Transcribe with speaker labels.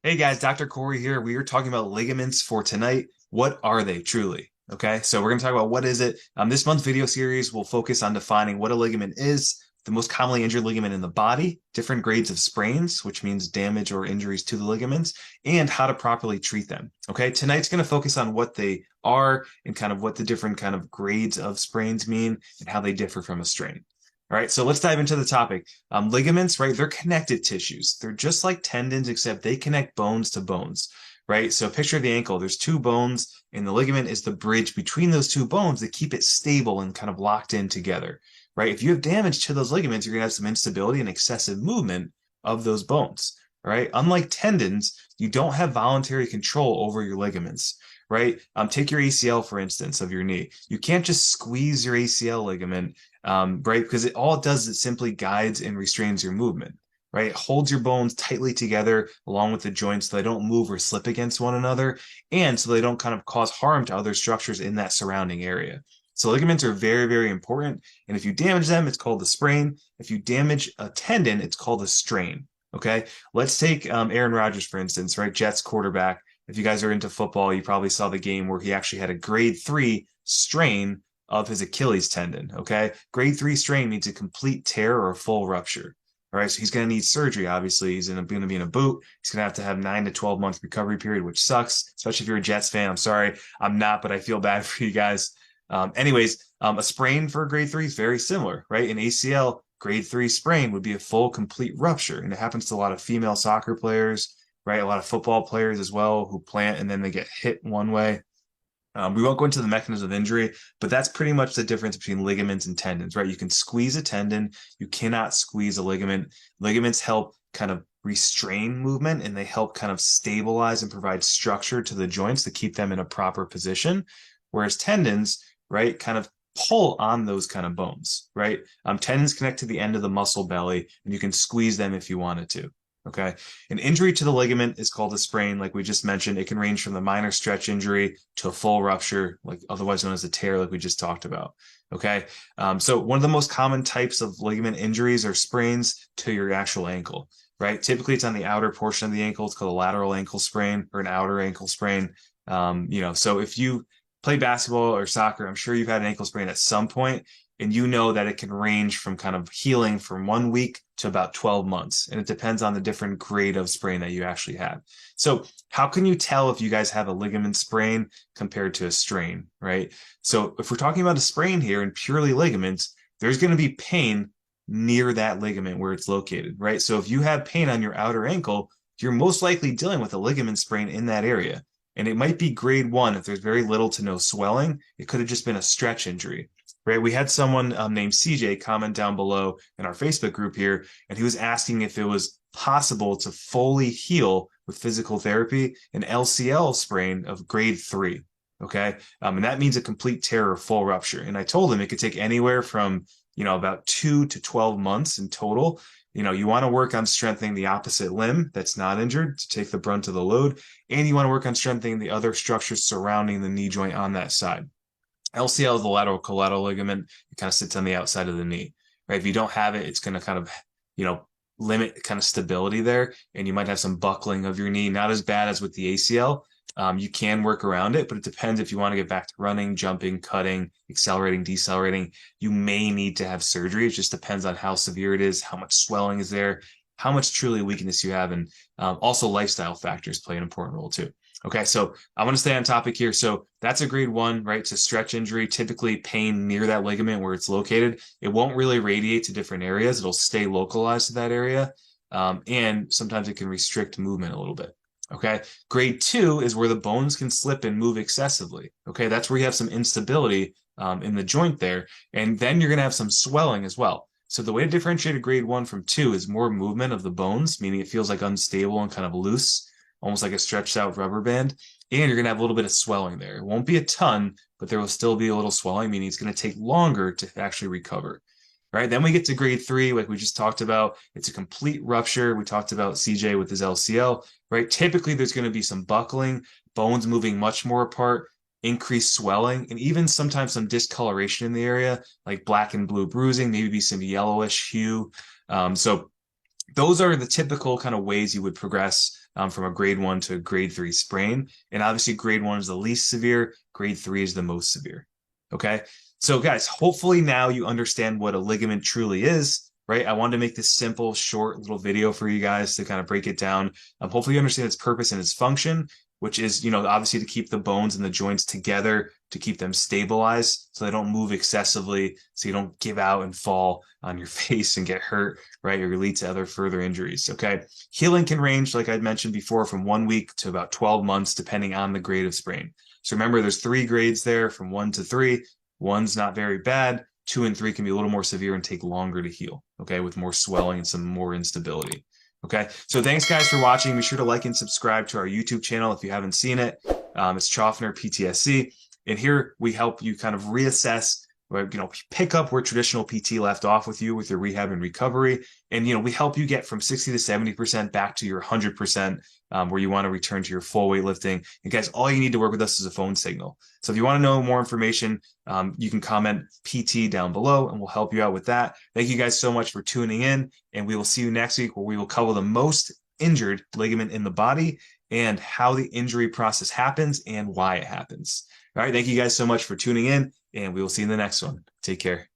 Speaker 1: Hey guys, Dr. Corey here. We are talking about ligaments for tonight. What are they truly? Okay, so we're going to talk about what is it. This month's video series will focus on defining what a ligament is, the most commonly injured ligament in the body, different grades of sprains, which means damage or injuries to the ligaments, and how to properly treat them. Okay, tonight's going to focus on what they are and kind of what the different kind of grades of sprains mean and how they differ from a strain. All right, so let's dive into the topic. Ligaments, right? They're connective tissues. They're just like tendons, except they connect bones to bones, right? So picture the ankle. There's two bones, and the ligament is the bridge between those two bones that keep it stable and kind of locked in together, right? If you have damage to those ligaments, you're going to have some instability and excessive movement of those bones, right? Unlike tendons, you don't have voluntary control over your ligaments, right? Take your ACL, for instance, of your knee. You can't just squeeze your ACL ligament, right? Because all it does is it simply guides and restrains your movement, right? It holds your bones tightly together along with the joints so they don't move or slip against one another, and so they don't kind of cause harm to other structures in that surrounding area. So ligaments are very, very important. And if you damage them, it's called a sprain. If you damage a tendon, it's called a strain. Okay. Let's take Aaron Rodgers, for instance, right? Jets quarterback. If you guys are into football, you probably saw the game where he actually had a grade 3 strain of his Achilles tendon. Okay. Grade 3 strain means a complete tear or a full rupture. All right. So he's going to need surgery. Obviously, he's going to be in a boot. He's going to have 9 to 12 month recovery period, which sucks, especially if you're a Jets fan. I'm sorry. I'm not, but I feel bad for you guys. A sprain for grade 3 is very similar, right? An ACL grade 3 sprain would be a full, complete rupture. And it happens to a lot of female soccer players, right? A lot of football players as well who plant and then they get hit one way. We won't go into the mechanism of injury, but that's pretty much the difference between ligaments and tendons, right? You can squeeze a tendon, you cannot squeeze a ligament. Ligaments help kind of restrain movement and they help kind of stabilize and provide structure to the joints to keep them in a proper position. Whereas tendons, right, kind of pull on those kind of bones, right? Tendons connect to the end of the muscle belly and you can squeeze them if you wanted to. Okay. An injury to the ligament is called a sprain, like we just mentioned. It can range from the minor stretch injury to a full rupture, like otherwise known as a tear, like we just talked about. Okay. So one of the most common types of ligament injuries are sprains to your actual ankle, right? Typically, it's on the outer portion of the ankle. It's called a lateral ankle sprain or an outer ankle sprain. So if you play basketball or soccer, I'm sure you've had an ankle sprain at some point, and you know that it can range from kind of healing from 1 week to about 12 months. And it depends on the different grade of sprain that you actually have. So how can you tell if you guys have a ligament sprain compared to a strain, right? So if we're talking about a sprain here and purely ligaments, there's going to be pain near that ligament where it's located, right? So if you have pain on your outer ankle, you're most likely dealing with a ligament sprain in that area. And it might be grade 1 if there's very little to no swelling. It could have just been a stretch injury, right? We had someone named CJ comment down below in our Facebook group here, and he was asking if it was possible to fully heal with physical therapy an LCL sprain of grade 3. Okay. And that means a complete tear or full rupture. And I told him it could take anywhere from, about 2 to 12 months in total. You want to work on strengthening the opposite limb that's not injured to take the brunt of the load. And you want to work on strengthening the other structures surrounding the knee joint on that side. LCL is the lateral collateral ligament. It kind of sits on the outside of the knee, right? If you don't have it, it's going to kind of, limit kind of stability there. And you might have some buckling of your knee, not as bad as with the ACL. You can work around it, but it depends if you want to get back to running, jumping, cutting, accelerating, decelerating. You may need to have surgery. It just depends on how severe it is, how much swelling is there, how much truly weakness you have, and also lifestyle factors play an important role too. Okay, so I want to stay on topic here. So that's a grade 1, right? It's a stretch injury, typically pain near that ligament where it's located. It won't really radiate to different areas. It'll stay localized to that area. And sometimes it can restrict movement a little bit. Okay, grade 2 is where the bones can slip and move excessively. Okay, that's where you have some instability in the joint there. And then you're going to have some swelling as well. So the way to differentiate a grade 1 from 2 is more movement of the bones, meaning it feels like unstable and kind of loose, almost like a stretched out rubber band. And you're going to have a little bit of swelling there. It won't be a ton, but there will still be a little swelling, meaning it's going to take longer to actually recover. Right. Then we get to grade 3, like we just talked about. It's a complete rupture. We talked about CJ with his LCL, right? Typically, there's going to be some buckling, bones moving much more apart, increased swelling, and even sometimes some discoloration in the area, like black and blue bruising, maybe some yellowish hue. So those are the typical kind of ways you would progress from a grade 1 to a grade 3 sprain. And obviously grade 1 is the least severe, grade 3 is the most severe. Okay. So guys, hopefully now you understand what a ligament truly is, right? I wanted to make this simple, short little video for you guys to kind of break it down. Hopefully you understand its purpose and its function, which is, obviously to keep the bones and the joints together, to keep them stabilized so they don't move excessively, so you don't give out and fall on your face and get hurt, right? Or lead to other further injuries, okay? Healing can range, like I mentioned before, from 1 week to about 12 months, depending on the grade of sprain. So remember, there's 3 grades there from 1 to 3. 1's not very bad. 2 and 3 can be a little more severe and take longer to heal, okay, with more swelling and some more instability. Okay, so thanks guys for watching. Be sure to like and subscribe to our YouTube channel if you haven't seen it. It's Choffner PTSC, and here we help you kind of reassess, or pick up where traditional PT left off with you with your rehab and recovery, and we help you get from 60 to 70% back to your 100%, where you want to return to your full weightlifting. And guys, all you need to work with us is a phone signal. So if you want to know more information, you can comment PT down below and we'll help you out with that. Thank you guys so much for tuning in, and we will see you next week where we will cover the most injured ligament in the body and how the injury process happens and why it happens. All right, thank you guys so much for tuning in, and we will see you in the next one. Take care.